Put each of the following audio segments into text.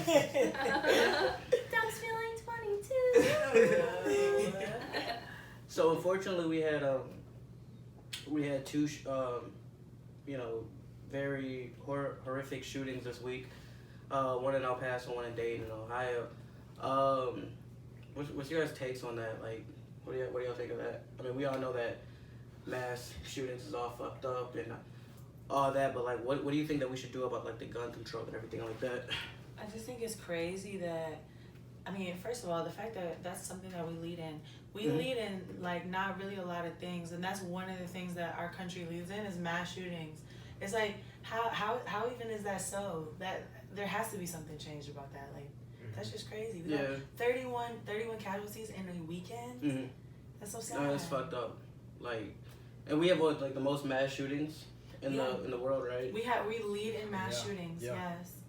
Dogs feeling 22. So unfortunately, we had two, very horrific shootings this week. One in El Paso, one in Dayton, Ohio. What's your guys' takes on that? Like, what do y'all think of that? I mean, we all know that mass shootings is all fucked up and all that, but like, what do you think that we should do about like the gun control and everything like that? I just think it's crazy that, I mean, first of all, the fact that that's something that we lead in. We lead in like not really a lot of things, and that's one of the things that our country leads in is mass shootings. It's like how even is that so? That there has to be something changed about that. Like that's just crazy. We got 31 casualties in a weekend. That's so sad. No, it's fucked up. Like, and we have like the most mass shootings in the world, right? We lead in mass shootings. Yes.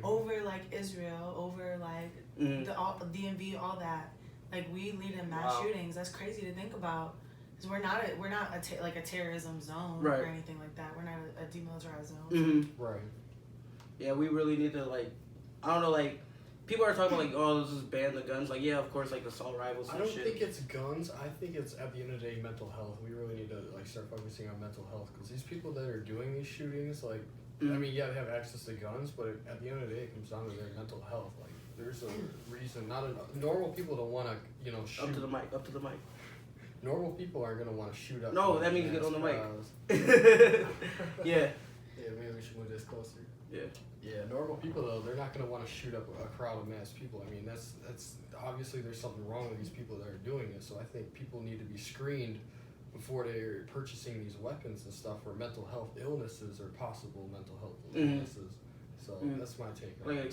Over like Israel, over like the DMV, all that. Like we lead in mass shootings. That's crazy to think about. Because we're not a terrorism zone or anything like that. We're not a demilitarized zone. Right. Yeah, we really need to like, I don't know, like people are talking about like, oh, let's just ban the guns. Like, yeah, of course, like assault rifles and shit. I don't think it's guns. I think it's at the end of the day mental health. We really need to like start focusing on mental health because these people that are doing these shootings, like, I mean, yeah, they have access to guns, but at the end of the day, it comes down to their mental health. Like, there's a reason. Normal people don't want to, shoot. Up to the mic. Normal people aren't gonna want to shoot up. No, that means get on the mic. Yeah. Yeah, maybe we should move this closer. Yeah. Yeah, normal people though, they're not gonna want to shoot up a crowd of mass people. I mean, that's obviously there's something wrong with these people that are doing it. So I think people need to be screened before they're purchasing these weapons and stuff for mental health illnesses or possible mental health illnesses. So that's my take on like it. an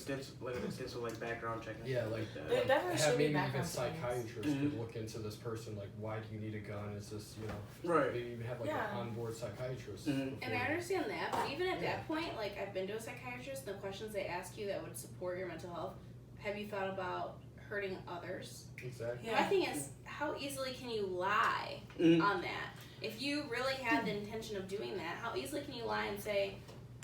extensive like background check. Yeah, like there definitely should be maybe even background psychiatrists could look into this person. Like, why do you need a gun? Is this right? Maybe even have like an onboard psychiatrist. And I understand that, but even at that point, like I've been to a psychiatrist, and the questions they ask you that would support your mental health. Have you thought about hurting others? Exactly. My thing is, how easily can you lie on that? If you really had the intention of doing that, how easily can you lie and say,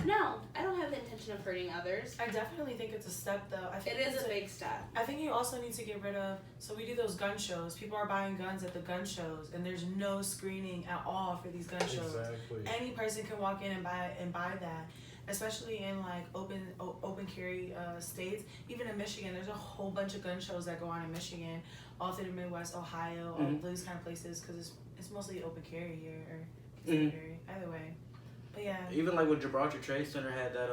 no, I don't have the intention of hurting others? I definitely think it's a step, though. I think it is a big step. I think you also need to get rid of, so we do those gun shows. People are buying guns at the gun shows, and there's no screening at all for these gun shows. Exactly. Any person can walk in and buy that. Especially in like open carry states. Even in Michigan, there's a whole bunch of gun shows that go on in Michigan, all through the Midwest, Ohio, all those kind of places, because it's mostly open carry here, or carry, either way. But yeah. Even like with Gibraltar Trade Center had that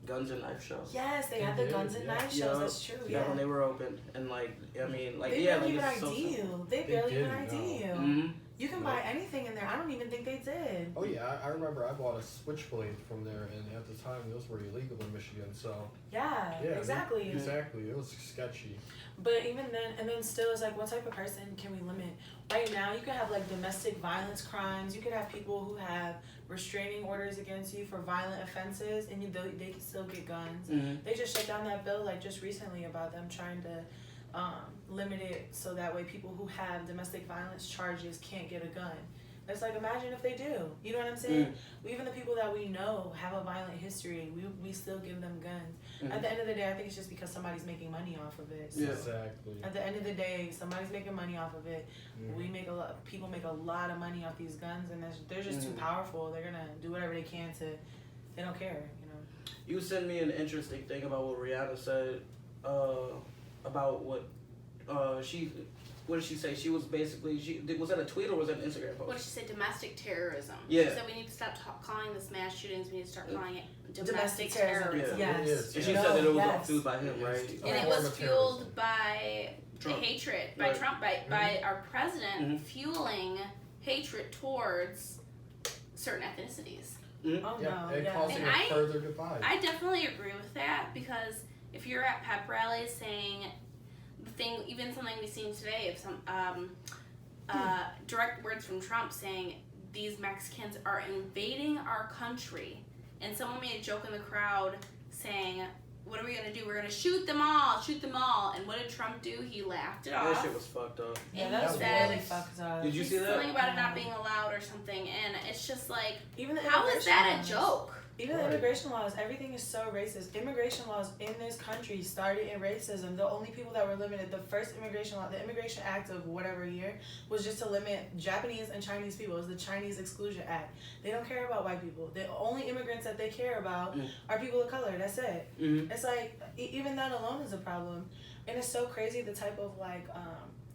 guns and knife show. Yes, they had the guns and knife shows. That's true. Yeah, when they were open, and like I mean, like they barely even ID you. They barely even ID you. You can buy anything in there. I don't even think they did. Oh yeah, I remember I bought a switchblade from there, and at the time those were illegal in Michigan. So yeah, exactly. Exactly, it was sketchy. But even then, and then still, it's like, what type of person can we limit? Right now, you could have like domestic violence crimes. You could have people who have restraining orders against you for violent offenses, and they can still get guns. They just shut down that bill like just recently about them trying to limit it so that way people who have domestic violence charges can't get a gun. It's like, imagine if they do. You know what I'm saying? Even the people that we know have a violent history, we still give them guns. At the end of the day, I think it's just because somebody's making money off of it. So exactly. At the end of the day, somebody's making money off of it. People make a lot of money off these guns, and they're just too powerful. They're gonna do whatever they can to. They don't care, You sent me an interesting thing about what Rihanna said about what what did she say? She was basically, was that a tweet or was that an Instagram post? What did she say? Domestic terrorism. Yeah. She said we need to stop calling this mass shootings. We need to start calling it domestic terrorism. Yeah. Yes. And she said that it was all fueled by him, right? And it was fueled by Trump. The hatred, by Trump, by our president fueling hatred towards certain ethnicities. Oh no. And causing a further divide. I definitely agree with that, because if you're at pep rallies saying even something we've seen today of some direct words from Trump saying these Mexicans are invading our country, and someone made a joke in the crowd saying, what are we going to do? We're going to shoot them all. And what did Trump do? He laughed it off. That shit was fucked up. Yeah, that was really fucked up. Did you see that? Something about it not being allowed or something, and it's just like, even how is that a joke? Even the immigration laws, everything is so racist. Immigration laws in this country started in racism. The only people that were limited, the first immigration law, the Immigration Act of whatever year, was just to limit Japanese and Chinese people. It was the Chinese Exclusion Act. They don't care about white people. The only immigrants that they care about are people of color. That's it. Mm-hmm. It's like, even that alone is a problem. And it's so crazy the type of like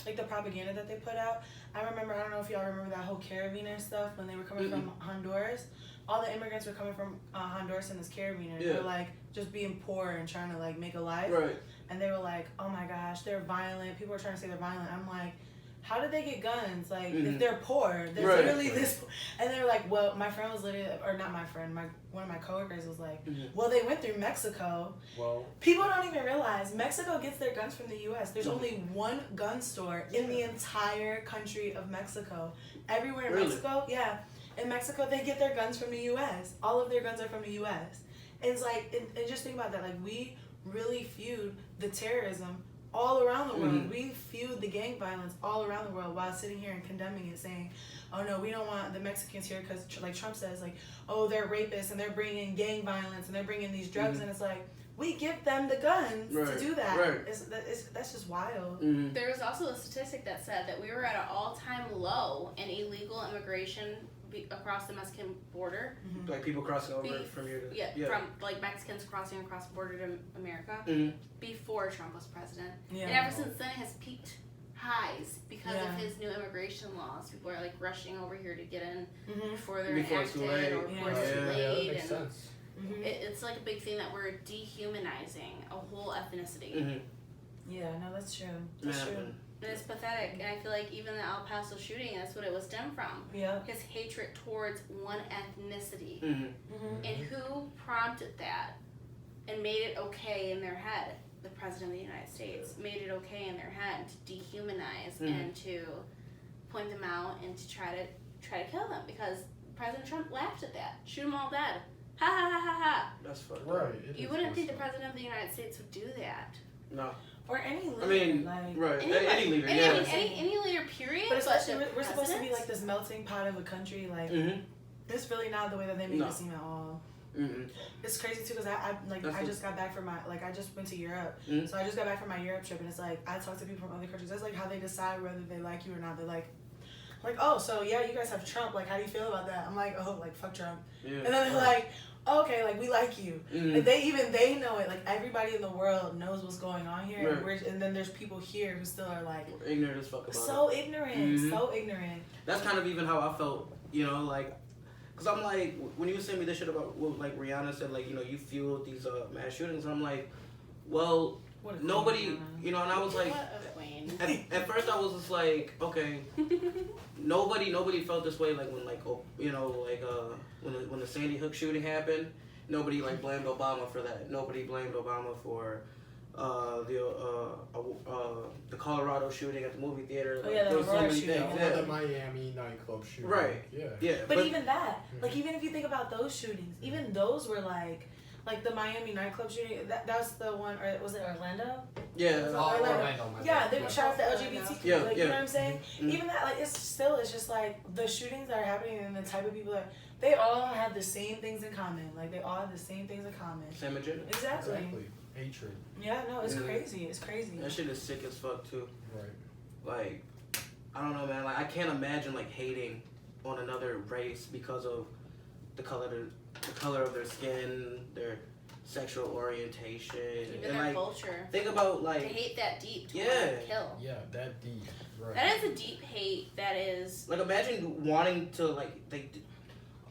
the propaganda that they put out. I remember, I don't know if y'all remember that whole carabiner stuff when they were coming from Honduras. All the immigrants were coming from Honduras in this carabiner. They were like just being poor and trying to like make a life. Right. And they were like, oh my gosh, they're violent. People were trying to say they're violent. I'm like, how did they get guns? Like, if they're poor, they're literally this. And they were like, well, my friend was literally, or not my friend, one of my coworkers was like, well, they went through Mexico. Well, people don't even realize Mexico gets their guns from the U.S. There's only one gun store in the entire country of Mexico. Everywhere in Mexico, in Mexico, they get their guns from the U.S. All of their guns are from the U.S. And it's like, and just think about that. Like, we really fueled the terrorism all around the world. We fueled the gang violence all around the world while sitting here and condemning it, saying, oh no, we don't want the Mexicans here because, like Trump says, like, oh, they're rapists and they're bringing gang violence and they're bringing these drugs. And it's like, we give them the guns to do that. That's just wild. There was also a statistic that said that we were at an all-time low in illegal immigration across the Mexican border. Like people crossing over from here to... from like Mexicans crossing across the border to America before Trump was president. And ever since then it has peaked highs because of his new immigration laws. People are like rushing over here to get in before they're enacted or before it's too late. That makes sense. It's like a big thing that we're dehumanizing a whole ethnicity. Yeah, no, that's true. That's true. And it's pathetic, and I feel like even the El Paso shooting, that's what it was stemmed from. His hatred towards one ethnicity. And who prompted that and made it okay in their head? The President of the United States made it okay in their head to dehumanize and to point them out and to try to kill them, because President Trump laughed at that. Shoot them all dead. Ha ha ha ha ha. That's fucked up. Right. You wouldn't think the President of the United States would do that. No. Or any leader. I mean, like, any leader, any leader, period. But especially, we're supposed to be like this melting pot of a country. Like, it's really not the way that they make it seem at all. It's crazy too, because I just got back from I just went to Europe. So I just got back from my Europe trip, and it's like I talk to people from other countries. That's like how they decide whether they like you or not. They're like, oh, so yeah, you guys have Trump. Like, how do you feel about that? I'm like, oh, like fuck Trump. And then they're like, okay, like we like you. Like, they know it. Like, everybody in the world knows what's going on here, and then there's people here who still are like ignorant as fuck about so ignorant. That's kind of even how I felt, you know, like, cause I'm like, when you sent me this shit about what like Rihanna said, like, you know, you fueled these mass shootings, and I'm like, well, nobody, you know, and I was like, at first I was just like, okay, nobody felt this way, like when like, you know, like when the Sandy Hook shooting happened, nobody like blamed Obama for that. Nobody blamed Obama for the Colorado shooting at the movie theater. Like, there was so many things. The Miami nightclub shooting. Right. Yeah. But even that, like, even if you think about those shootings, even those were like the Miami nightclub shooting. That's the one, or was it Orlando? Yeah. Orlando. Yeah, they shot the LGBT. Yeah. Like, you know what I'm saying? Even that, like, it's just like the shootings that are happening and the type of people that they all have the same things in common. Like, they all have the same things in common. Same agenda. Exactly. Hatred. Yeah, no, it's crazy. It's crazy. That shit is sick as fuck too. Right. Like, I don't know, man. Like, I can't imagine like hating on another race because of the color of their skin, their sexual orientation, even and their like culture. think about like to hate that deep to want to kill. Yeah, that deep. Right. That is a deep hate. That is like, imagine wanting to like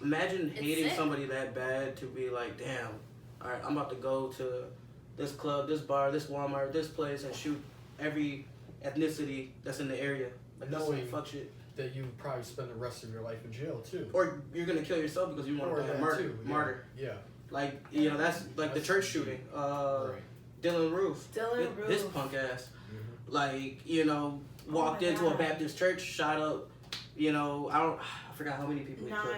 imagine hating sick. somebody that bad to be like, damn, all right, I'm about to go to this club, this bar, this Walmart, this place, and shoot every ethnicity that's in the area. Like, that's like fuck shit. That you probably spend the rest of your life in jail too. Or you're gonna kill yourself because you want to be a martyr. Yeah. Like, you know, that's like the church shooting. Dylan Roof. His punk ass. Like, you know, walked into a Baptist church, shot up, you know, I forgot how many people he killed.